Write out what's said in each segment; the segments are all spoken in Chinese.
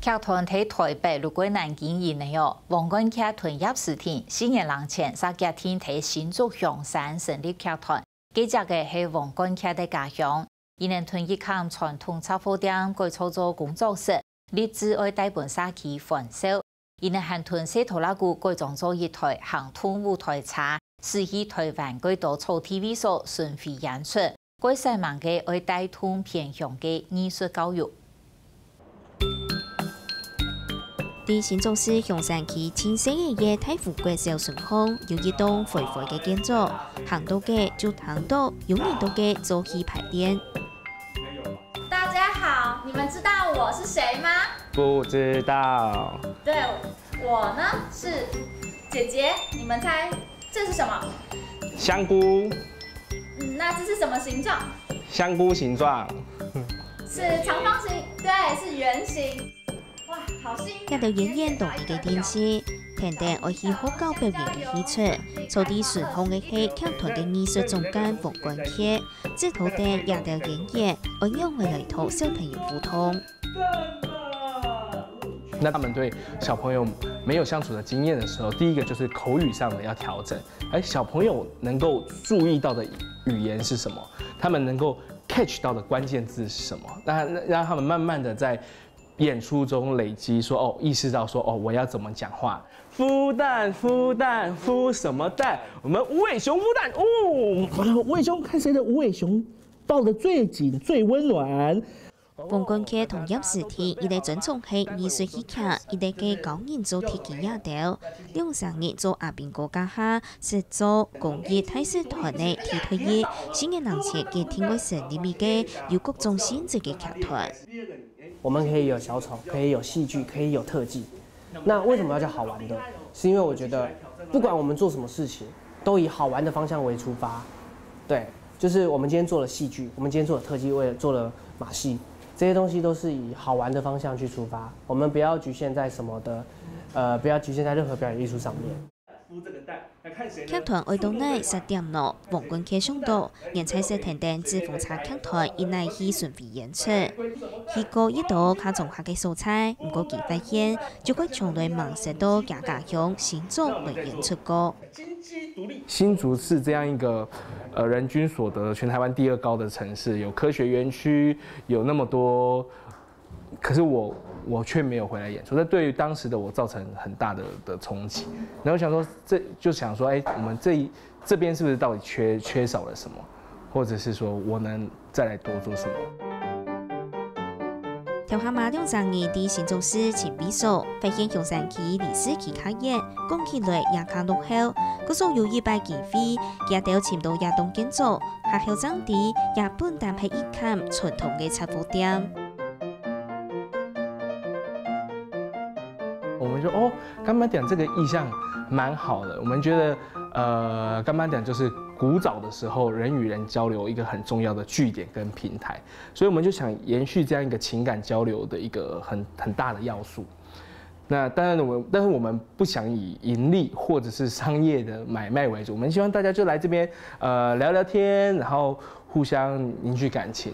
劇團喺台北陸桂南經營嘅哦，王冠劇團葉視天4年人前殺劇天喺新竹香山成立劇團，記者嘅係王冠劇嘅家鄉。伊能團一間傳統雜貨店改操作工作室，立志愛帶本沙期販售。伊能韓團西拖拉古改裝做一台行通舞台車，使去台灣許多草 TV 所巡迴演出，改善萬嘅愛帶通偏向嘅藝術教育。喺新竹市香山區清水嘅太湖國小順巷有一棟肥肥嘅建築，行到嘅就行到，永遠都嘅做戲排練。大家好，你們知道我是誰嗎？不知道。對，我呢是姐姐，你們猜這是什麼？香菇。那這是什麼形狀？香菇形狀。是長方形，對，是圓形。哇，好幸運！一條演員同佢嘅電視，聽聽愛去好高表演嘅戲出，做啲順風嘅戲，劇團嘅藝術總監王冠劇，這套電一條演員愛用嚟嚟同小朋友互動。那他們對小朋友沒有相處的經驗的時候，第一個就是口語上的要調整，而小朋友能夠注意到的語言是什麼，他們能夠 catch 到的關鍵字是什麼，那讓他們慢慢的在演出中累積說，哦，意識到說，哦，我要怎麼講話。孵蛋，孵蛋，孵什麼蛋？我們無尾熊孵蛋。哦，我的無尾熊，看誰的無尾熊抱得最緊、最溫暖。王冠劇同葉視天，伊哋專從係藝術戲劇，伊哋嘅教人做鐵器也掉，兩三年做阿邊國家下，是做公益大使團嘅鐵腿衣，新嘅人前嘅天威成立嘅有各種性質嘅劇團。我們可以有小丑，可以有戲劇，可以有特技。那為什麼要叫好玩的？是因為我覺得，不管我們做什麼事情，都以好玩的方向為出發。對，就是我們今天做了戲劇，我們今天做了特技，為了做了馬戲，這些東西都是以好玩的方向去出發。我們不要局限在什麼的，不要局限在任何表演藝術上面。劇團愛到內10點咯，王冠劇上到，人才是停定自奉茶劇團以內去巡迴演出。去過一度卡從下嘅素材，唔過佢發現，就佢從來忙食到家鄉新竹來演出過。新竹是這樣一個人均所得全台灣第2高的城市，有科學園區，有那麼多，可是我卻沒有回來演出，這對於當時的我造成很大的衝擊。然後想說，就想說，我們這邊是不是到底缺少了什麼，或者是說我能再來多做什麼？條下馬2三年喺新竹市前比數，發現香山區歷史期開業，講起來也較落後，嗰種有100幾飛，也到潛到亞東建築，學校長啲也本淡係一間傳統嘅雜貨店。我們說哦，柑仔店這個意象蠻好的。我們覺得，柑仔店就是古早的時候人與人交流一個很重要的據點跟平台，所以我們就想延續這樣一個情感交流的一個很大的要素。那當然但是我們不想以盈利或者是商業的買賣為主，我們希望大家就來這邊聊聊天，然後互相凝聚感情。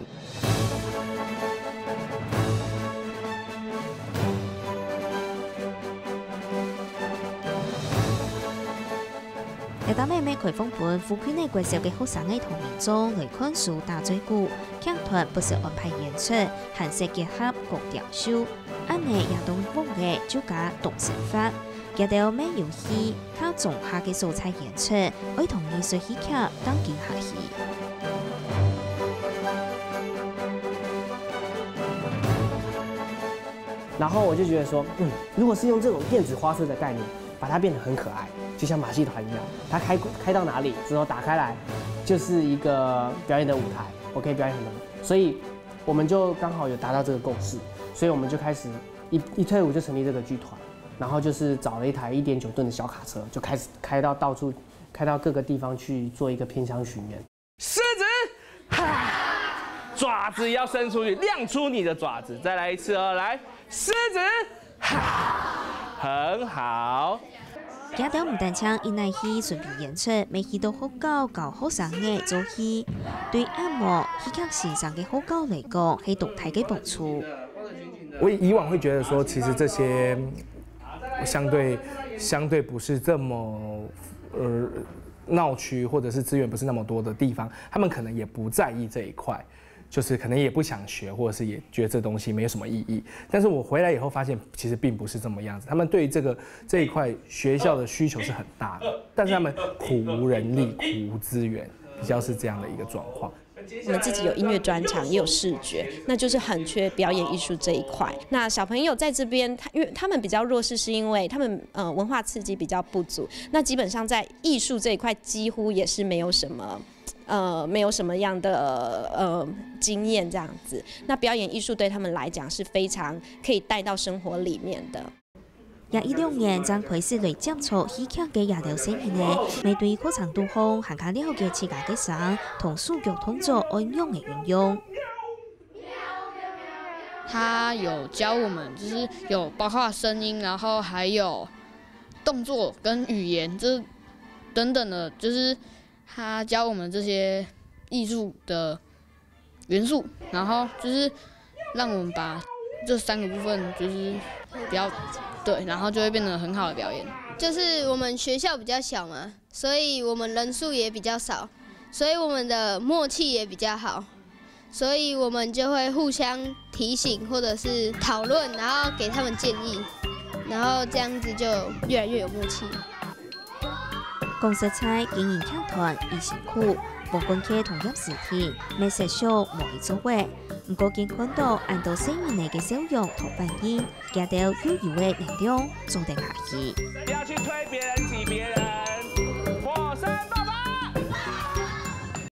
嚟到妹妹開放盤，附近嘅國小嘅學生嘅童年中來看書打嘴鼓，劇團不是安排演出，韓式結合國雕秀，安尼也當風嘅就加動手法，亦都咩遊戲，靠種下嘅素材演出，愛同藝術戲劇當見下戲。然後我就覺得說，如果是用這種電子花車的概念，把它變得很可愛，就像馬戲團一樣，它開到哪裡之後打開來，就是一個表演的舞台，我可以表演很多，所以我們就剛好有達到這個共識，所以我們就開始一退伍就成立這個劇團，然後就是找了一台1.9噸的小卡車，就開始開到到處，開到各個地方去做一個偏鄉巡演。獅子，爪子要伸出去，亮出你的爪子，再來一次哦，來，獅子，很好。也都唔單唱因內戲順便演出，每戲都好高學生嘅做戲，對按摩戲劇欣賞嘅好高嚟講係動態嘅幫助。我以往会觉得说，其实这些相对不是这么闹区或者是资源不是那么多的地方，他们可能也不在意这一块，就是可能也不想学，或者是也觉得这东西没有什么意义。但是我回来以后发现，其实并不是这么样子。他们对于这一块学校的需求是很大的，但是他们苦无人力、苦无资源，比较是这样的一个状况。我们自己有音乐专场，也有视觉，那就是很缺表演艺术这一块。那小朋友在这边，因为他们比较弱势，是因为他们文化刺激比较不足。那基本上在艺术这一块，几乎也是没有什么样的经验这样子。那表演艺术对他们来讲是非常可以带到生活里面的。2016年將開始嚟接觸戲劇嘅亞洲聲音呢，面對課程度方更加了解自家嘅聲同數據動作按用嘅運用。他有教我們，就是有包括聲音，然後還有動作跟語言，這等等的，就是他教我們這些藝術的元素，然後就是讓我們把這3個部分就是比較對，然後就會變得很好的表演。就是我們學校比較小嘛，所以我們人數也比較少，所以我們的默契也比較好，所以我們就會互相提醒或者是討論，然後給他們建議，然後這樣子就越來越有默契。公司在經營劇團已辛苦，無關係同樣事情，未實上無去做嘅。不過見看到按到聲音嚟嘅笑容同反應，見到有意嘅力量做得下去。不要去推別人、擠別人。